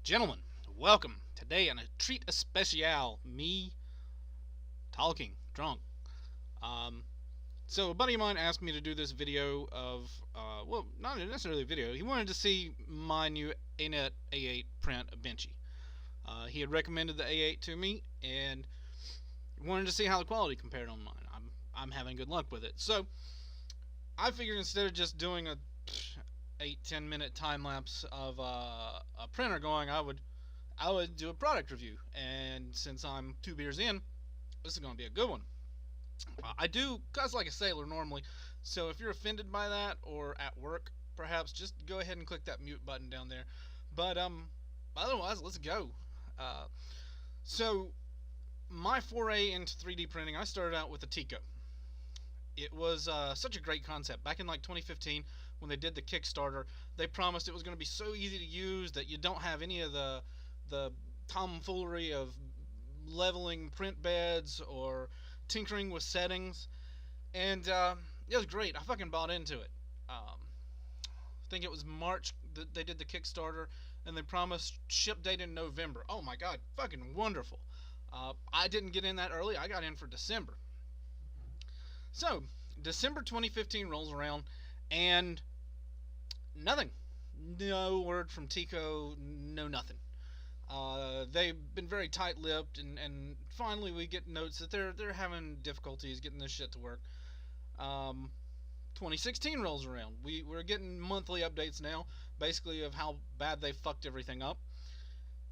Gentlemen, welcome. Today on a treat especial, me talking drunk. Um, so a buddy of mine asked me to do this video of, well, not necessarily a video. He wanted to see my new Anet A8 print of Benchy. He had recommended the A8 to me and wanted to see how the quality compared on mine. I'm having good luck with it. So I figured instead of just doing a 8-10 minute time lapse of a printer going, I would do a product review. And since I'm 2 beers in, this is going to be a good one. I do cuss like a sailor normally, so if you're offended by that or at work, perhaps just go ahead and click that mute button down there. But otherwise, let's go. Uh, so my foray into 3D printing, I started out with a Tiko. It was such a great concept. Back in like 2015, when they did the Kickstarter, they promised it was going to be so easy to use that you don't have any of the tomfoolery of leveling print beds or tinkering with settings. And it was great. I fucking bought into it. I think it was March that they did the Kickstarter, and they promised ship date in November. Oh my god, fucking wonderful. I didn't get in that early. I got in for December. So, December 2015 rolls around, and nothing. No word from Tiko, no nothing. They've been very tight-lipped, and finally we get notes that they're having difficulties getting this shit to work. 2016 rolls around. We're getting monthly updates now, basically of how bad they fucked everything up.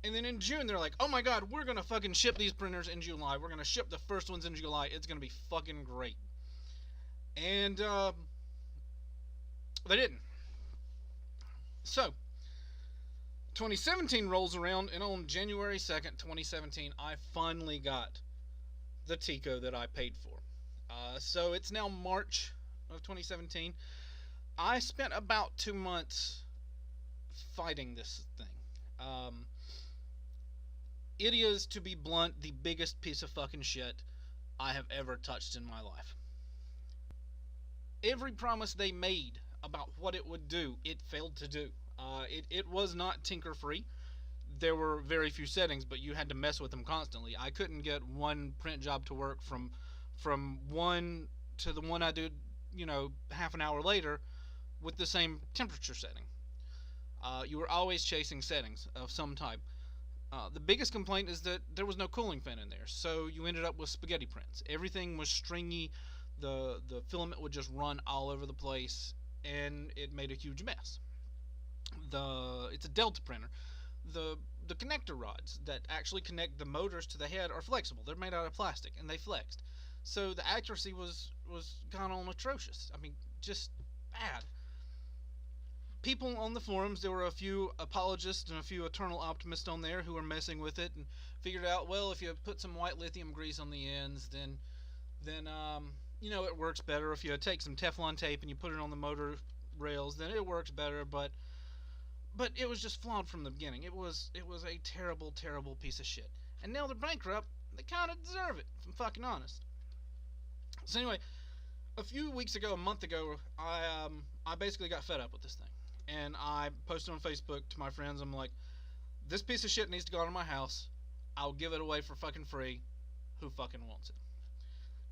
And then in June, they're like, oh my god, we're gonna fucking ship these printers in July. We're gonna ship the first ones in July. It's gonna be fucking great. And they didn't. So 2017 rolls around, and on January 2nd, 2017, I finally got the Tiko that I paid for. So it's now March of 2017. I spent about 2 months fighting this thing. It is, to be blunt, the biggest piece of fucking shit I have ever touched in my life. Every promise they made about what it would do, it failed to do. It was not tinker free. There were very few settings, but you had to mess with them constantly. I couldn't get one print job to work from one to the one I did, half an hour later with the same temperature setting. You were always chasing settings of some type. The biggest complaint is that there was no cooling fan in there, so you ended up with spaghetti prints. Everything was stringy. The filament would just run all over the place, and it made a huge mess. It's a Delta printer. The connector rods that actually connect the motors to the head are flexible. They're made out of plastic, and they flexed. So the accuracy was gone on atrocious. I mean, just bad. People on the forums, there were a few apologists and a few eternal optimists on there who were messing with it and figured out, well, if you put some white lithium grease on the ends, then it works better. If you take some Teflon tape and you put it on the motor rails, then it works better. But it was just flawed from the beginning. It was a terrible, terrible piece of shit. And now they're bankrupt. They kind of deserve it, if I'm fucking honest. So anyway, a month ago, I basically got fed up with this thing, and I posted on Facebook to my friends. I'm like, this piece of shit needs to go out of my house. I'll give it away for fucking free. Who fucking wants it?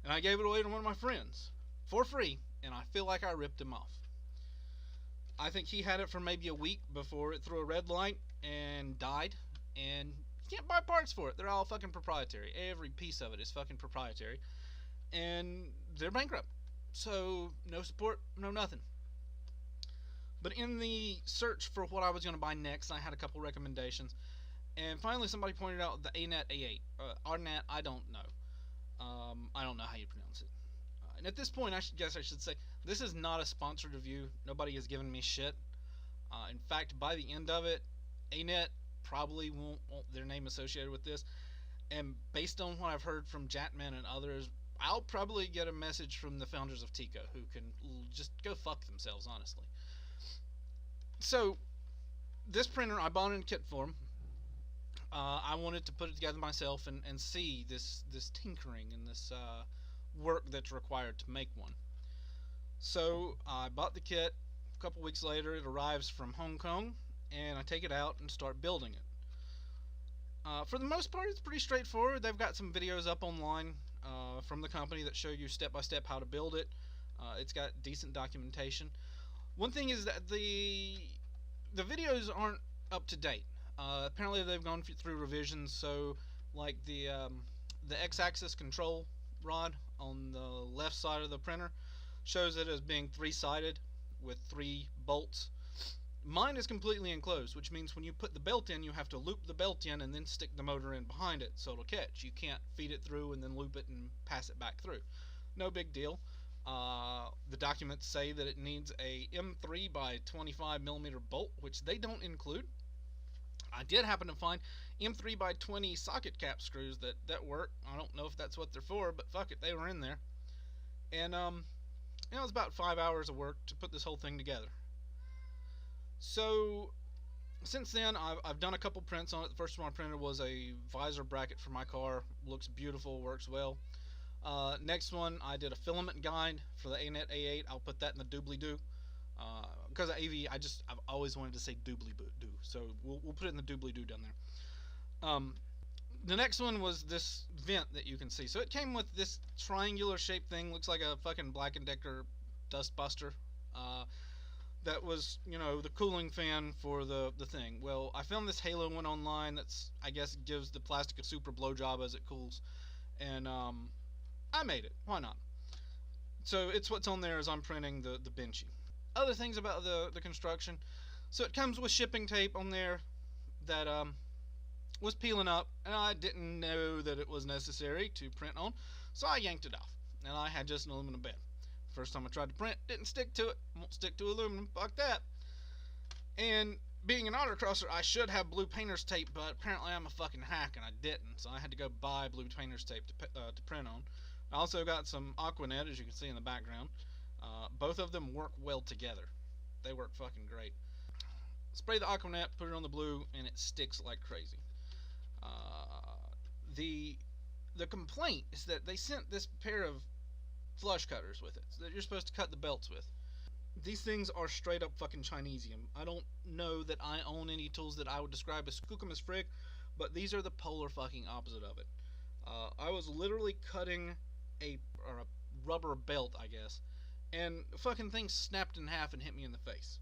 And I gave it away to one of my friends for free, and I feel like I ripped him off. I think he had it for maybe a week before it threw a red light and died, and you can't buy parts for it. They're all fucking proprietary. Every piece of it is fucking proprietary, and they're bankrupt. So no support, no nothing. But in the search for what I was going to buy next, I had a couple recommendations, and finally somebody pointed out the Anet A8. Anet, I don't know. I don't know how you pronounce it. And at this point, I should say, this is not a sponsored review. Nobody has given me shit. In fact, by the end of it, Anet probably won't want their name associated with this. And based on what I've heard from Jatman and others, I'll probably get a message from the founders of Tiko, who can just go fuck themselves, honestly. So, this printer, I bought in kit form. I wanted to put it together myself and see this tinkering and this work that's required to make one. So I bought the kit. A couple weeks later, it arrives from Hong Kong, and I take it out and start building it. For the most part, it's pretty straightforward. They've got some videos up online from the company that show you step by step how to build it. It's got decent documentation. One thing is that the videos aren't up to date. Apparently, they've gone through revisions. So, like the x-axis control rod on the left side of the printer shows it as being three-sided with 3 bolts. Mine is completely enclosed, which means when you put the belt in, you have to loop the belt in and then stick the motor in behind it so it'll catch. You can't feed it through and then loop it and pass it back through. No big deal. The documents say that it needs a M3 by 25 millimeter bolt, which they don't include. I did happen to find M3 by 20 socket cap screws that work. I don't know if that's what they're for, but fuck it, they were in there. And it was about 5 hours of work to put this whole thing together. So since then, I've done a couple prints on it. The first one I printed was a visor bracket for my car. Looks beautiful, works well. Next one, I did a filament guide for the Anet A8. I'll put that in the doobly-doo. Because of AV, I've always wanted to say doobly-doo, so we'll put it in the doobly-doo down there. The next one was this vent that you can see. So it came with this triangular shaped thing, looks like a fucking Black & Decker dust buster. That was, the cooling fan for the thing. Well, I found this Halo one online that's, I guess, gives the plastic a super blowjob as it cools. And I made it. Why not? So it's what's on there as I'm printing the Benchy. Other things about the construction. So it comes with shipping tape on there that was peeling up, and I didn't know that it was necessary to print on, so I yanked it off. And I had just an aluminum bed. First time I tried to print, didn't stick to it. Won't stick to aluminum. Fuck that. And being an autocrosser, I should have blue painter's tape, but apparently I'm a fucking hack and I didn't. So I had to go buy blue painter's tape to print on. I also got some Aquanet, as you can see in the background. Both of them work well together. They work fucking great. Spray the Aquanet, put it on the blue, and it sticks like crazy. The complaint is that they sent this pair of flush cutters with it that you're supposed to cut the belts with. These things are straight up fucking Chinesium. I don't know that I own any tools that I would describe as skookum as frig, but these are the polar fucking opposite of it. I was literally cutting a rubber belt, I guess, and the fucking thing snapped in half and hit me in the face.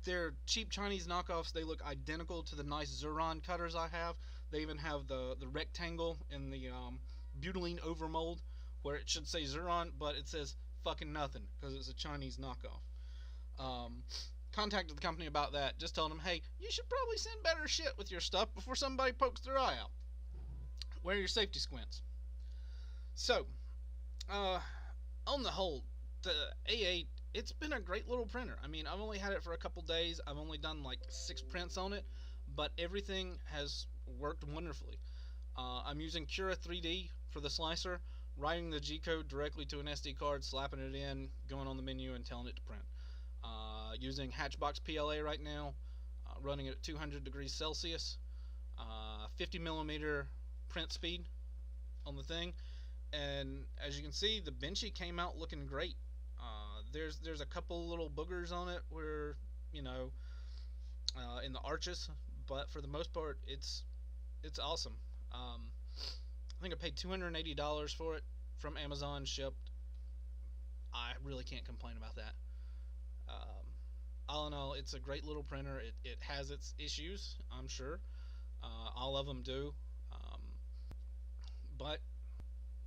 They're cheap Chinese knockoffs. They look identical to the nice Zuron cutters I have. They even have the rectangle in the butylene overmold where it should say Zuron, but it says fucking nothing because it's a Chinese knockoff. Contacted the company about that. Just told them, hey, you should probably send better shit with your stuff before somebody pokes their eye out. Wear your safety squints. So, on the whole, the A8, it's been a great little printer. I mean, I've only had it for a couple days. I've only done like 6 prints on it, but everything has worked wonderfully. I'm using Cura 3D for the slicer, writing the G-code directly to an SD card, slapping it in, going on the menu, and telling it to print. Using Hatchbox PLA right now, running it at 200 degrees Celsius, 50 millimeter print speed on the thing, and as you can see, the Benchy came out looking great. There's a couple little boogers on it where, in the arches, but for the most part, it's awesome. I think I paid $280 for it from Amazon, shipped. I really can't complain about that. All in all, it's a great little printer. It has its issues, I'm sure. All of them do. But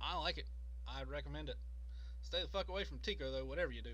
I like it. I'd recommend it. Stay the fuck away from Tiko, though, whatever you do.